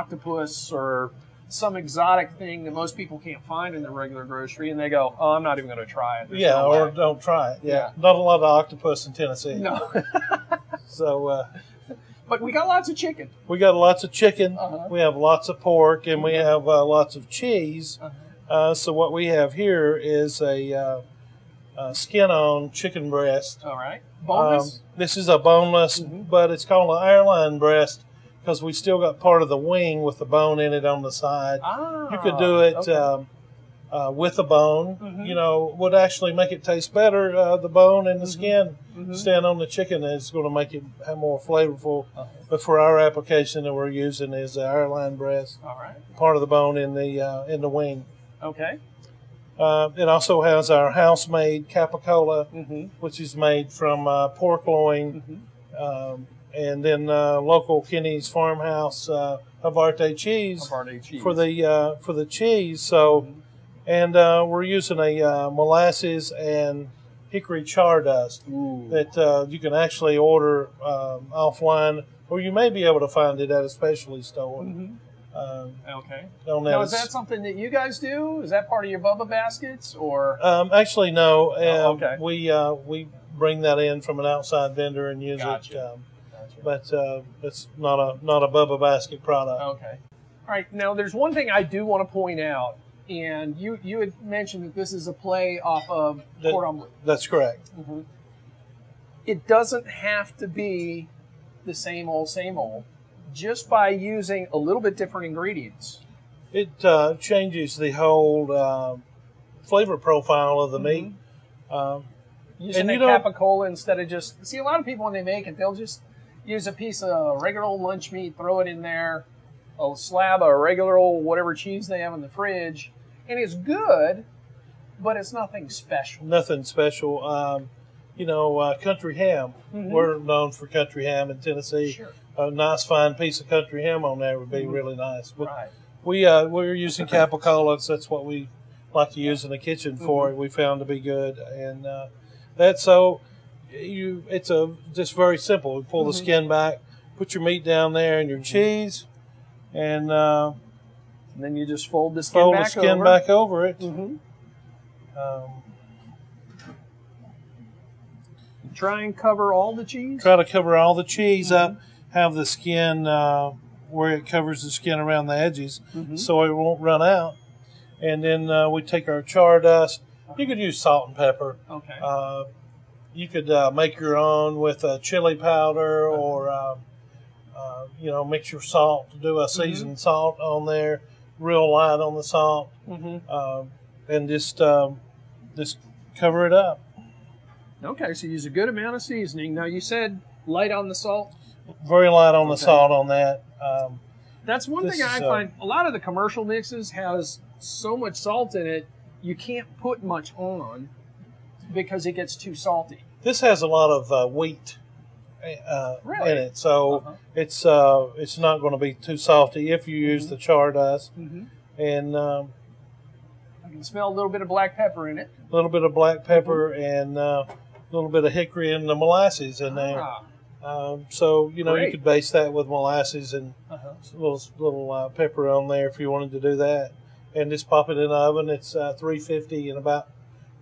octopus or some exotic thing that most people can't find in the regular grocery, and they go, "Oh, I'm not even going to try it." There's no or way. Don't try it. Yeah, not a lot of octopus in Tennessee. No. So, but we got lots of chicken. We got lots of chicken. We have lots of pork, and we have lots of cheese. So what we have here is a skin-on chicken breast. All right, boneless. This is a boneless, but it's called an airline breast, because we still got part of the wing with the bone in it on the side. You could do it with the bone. You know, would actually make it taste better. The bone and the skin staying on the chicken is going to make it more flavorful. But for our application that we're using is the airline breast. All right. Part of the bone in the wing. Okay. It also has our house-made capicola, which is made from pork loin. And then local Kenny's Farmhouse Havarte cheese for the cheese. So, and we're using a molasses and hickory char dust that you can actually order offline, or you may be able to find it at a specialty store. Okay. Now, is that something that you guys do? Is that part of your Bubba baskets, or? Actually, no. Okay. We bring that in from an outside vendor and use it. But it's not a Bubba basket product. Okay. All right. Now, there's one thing I do want to point out, and you had mentioned that this is a play off of cordon bleu. That's correct. It doesn't have to be the same old, just by using a little bit different ingredients. It changes the whole flavor profile of the meat. Using a capicola instead of just... See, a lot of people, when they make it, they'll just use a piece of regular old lunch meat, throw it in there, a slab of regular old whatever cheese they have in the fridge, and it's good, but it's nothing special. Nothing special. You know, country ham. We're known for country ham in Tennessee. Sure. A nice fine piece of country ham on there would be really nice. But we're using capicolas. That's what we like to use in the kitchen for it. We found to be good, and that's so. It's just very simple. You pull the skin back, put your meat down there and your cheese, and then you just fold the skin back over it. Try and cover all the cheese? Try to cover all the cheese up, have the skin where it covers the skin around the edges so it won't run out. And then we take our char dust. You could use salt and pepper. Okay. You could make your own with chili powder or, you know, mix your salt to do a seasoned salt on there, real light on the salt, and just cover it up. Okay, so use a good amount of seasoning. Now, you said light on the salt? Very light on the salt on that. That's one thing I find. A lot of the commercial mixes has so much salt in it, you can't put much on because it gets too salty. This has a lot of wheat in it, so it's not going to be too salty if you use the char dust. And I can smell a little bit of black pepper in it. A little bit of black pepper and a little bit of hickory and the molasses in there. So, you know, you could base that with molasses and a little pepper on there if you wanted to do that. And just pop it in the oven. It's 350 in about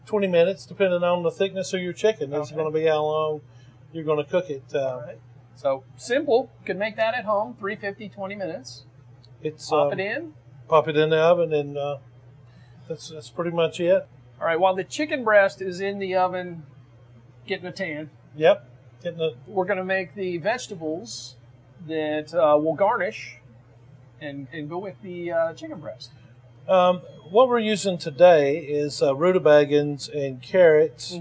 20 minutes, depending on the thickness of your chicken. That's going to be how long you're going to cook it. So, simple. Could make that at home, 350, 20 minutes. Pop it in. Pop it in the oven, and that's pretty much it. All right, while the chicken breast is in the oven getting a tan. Yep. We're going to make the vegetables that will garnish and go with the chicken breast. What we're using today is rutabagas and carrots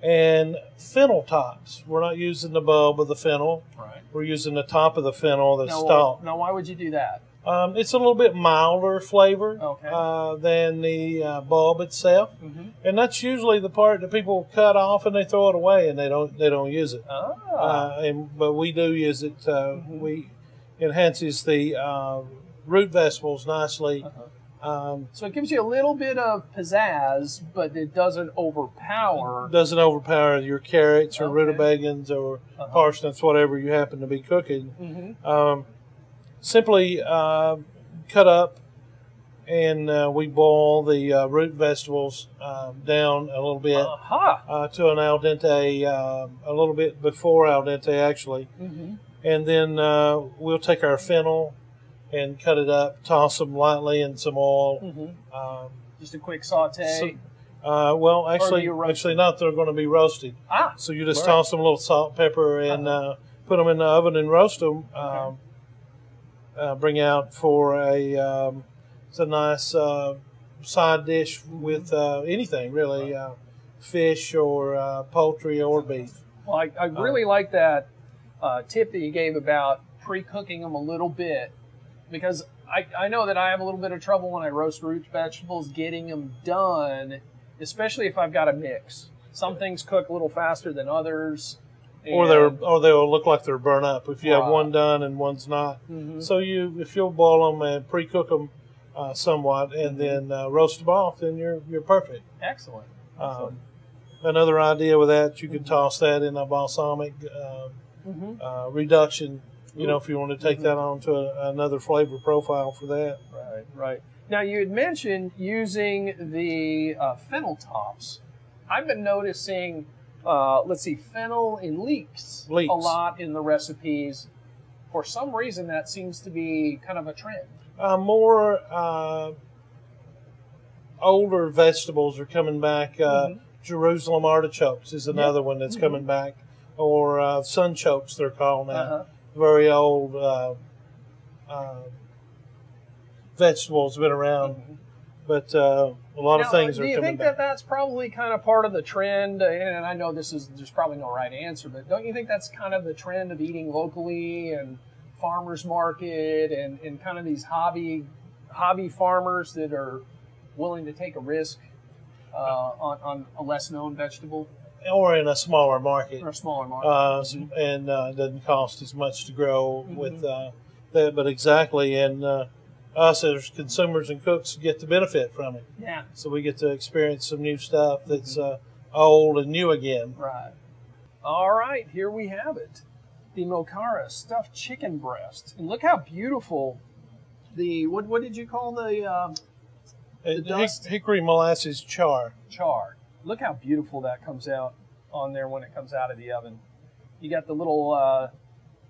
and fennel tops. We're not using the bulb of the fennel. Right. We're using the top of the fennel, the stalk. Now, why would you do that? It's a little bit milder flavor than the bulb itself, and that's usually the part that people cut off and they throw it away and they don't use it. But we do use it. We enhances the root vegetables nicely. So it gives you a little bit of pizzazz, but it doesn't overpower. It doesn't overpower your carrots or rutabagas or parsnips, whatever you happen to be cooking. simply cut up, and we boil the root vegetables down a little bit to an al dente, a little bit before al dente actually. And then we'll take our fennel and cut it up, toss them lightly in some oil. Just a quick saute. Well, actually not. They're going to be roasted. So you just toss them a little salt, pepper, and put them in the oven and roast them. Bring out for it's a nice side dish with anything really, fish or poultry or beef. Well, I really like that tip that you gave about pre-cooking them a little bit, because I know that I have a little bit of trouble when I roast root vegetables getting them done, especially if I've got a mix. Some things cook a little faster than others. Or they'll look like they're burnt up if you have one done and one's not. So if you'll boil them and pre-cook them somewhat and then roast them off, then you're perfect. Excellent. Another idea with that, you could toss that in a balsamic reduction. You know, if you want to take that on to another flavor profile for that. Right. Now, you had mentioned using the fennel tops. I've been noticing, fennel in leeks a lot in the recipes. For some reason, that seems to be kind of a trend. More older vegetables are coming back. Jerusalem artichokes is another one that's coming back. Or sunchokes, they're called now. Very old vegetables, been around, but a lot of things are coming back. Do you think that that's probably kind of part of the trend? And I know there's probably no right answer, but don't you think that's kind of the trend of eating locally and farmers market and kind of these hobby farmers that are willing to take a risk on a less known vegetable? Or in a smaller market. Or a smaller market. And it doesn't cost as much to grow with that. But exactly, and us as consumers and cooks get to benefit from it. Yeah. So we get to experience some new stuff that's old and new again. Right. All right, here we have it. The Mocara stuffed chicken breast. And look how beautiful the, what did you call the dust? Hickory molasses char. Char. Look how beautiful that comes out on there when it comes out of the oven. You got the little,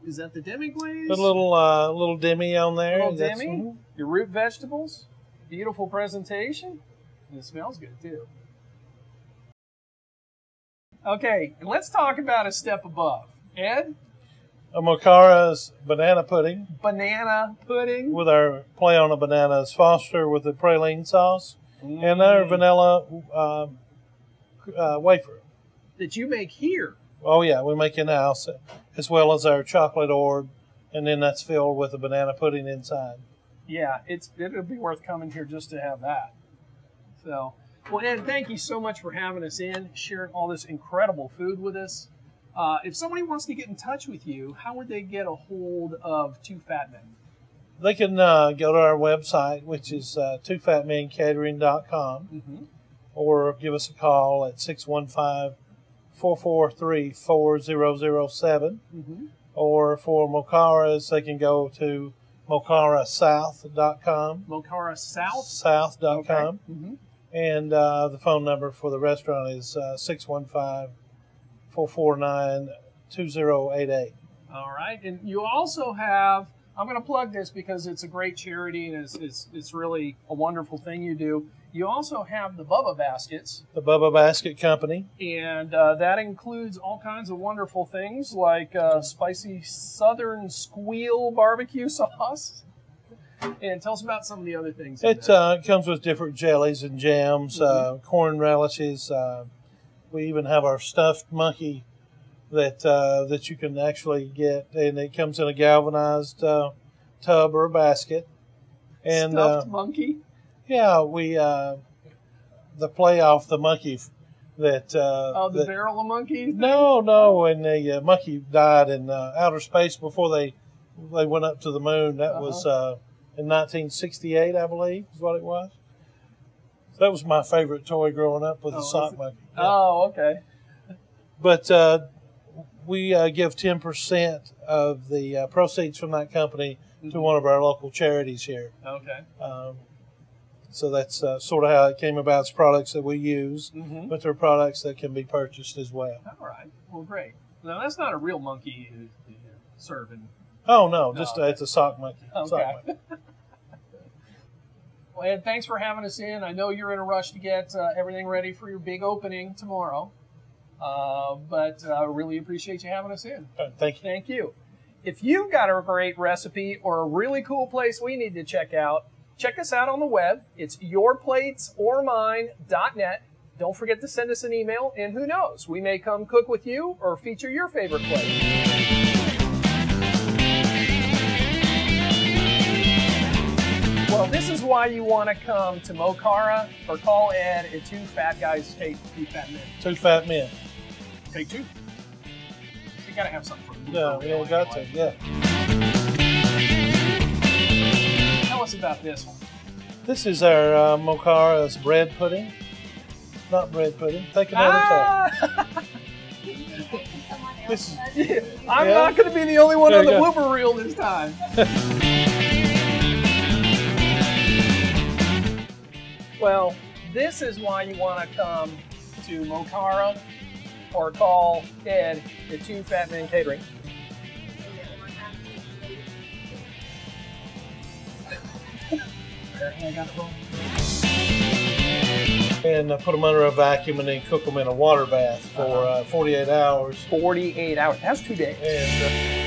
is that the demi-glaze? The little demi on there. Little demi. Your root vegetables. Beautiful presentation. And it smells good, too. Okay, and let's talk about a step above. Ed? A Mocara's banana pudding. Banana pudding. With our play on a banana's Foster with the praline sauce. And our vanilla wafer. That you make here. Oh, yeah, we make in-house, as well as our chocolate orb, and then that's filled with a banana pudding inside. Yeah, it'll be worth coming here just to have that. So, well, Ed, thank you so much for having us in, sharing all this incredible food with us. If somebody wants to get in touch with you, how would they get a hold of Two Fat Men? They can go to our website, which is twofatmencatering.com, or give us a call at 615-443-4007. Or for Mocaras, they can go to mocarasouth.com. Mocara South? South.com. Okay. And the phone number for the restaurant is 615-449-2088. All right. And you also have, I'm going to plug this because it's a great charity and it's really a wonderful thing you do. You also have the Bubba Baskets. The Bubba Basket Company. And that includes all kinds of wonderful things like spicy Southern Squeal barbecue sauce. And tell us about some of the other things. It comes with different jellies and jams, corn relishes. We even have our stuffed monkey that you can actually get, and it comes in a galvanized tub or a basket. And stuffed monkey? Yeah, we the play off the monkey that. The barrel of monkeys? No, and the monkey died in outer space before they went up to the moon. That was in 1968, I believe, is what it was. That was my favorite toy growing up, with the sock monkey. Yeah. Oh, okay. But we give 10% of the proceeds from that company to one of our local charities here. Okay. So that's sort of how it came about. It's products that we use, but they're products that can be purchased as well. All right. Well, great. Now, that's not a real monkey serving. Oh, no. Just it's a sock monkey. Okay. Sock monkey. Well, Ed, thanks for having us in. I know you're in a rush to get everything ready for your big opening tomorrow, but I really appreciate you having us in. Thank you. Thank you. If you've got a great recipe or a really cool place we need to check out, check us out on the web. It's yourplatesormine.net. Don't forget to send us an email, and who knows, we may come cook with you or feature your favorite place. Well, this is why you want to come to Mocara or call Ed at Two Fat Guys Take Two Fat Men. Two Fat Men. Take two. You got to have something for the Yeah, we got to. Yeah. Tell us about this one. This is our Mocara's bread pudding. Not bread pudding. Take another take. This is, I'm not going to be the only one on the blooper reel this time. Well, this is why you want to come to Mocara or call Ed at Two Fat Men Catering. I got it wrong. And put them under a vacuum and then cook them in a water bath for 48 hours. 48 hours. That's 2 days. And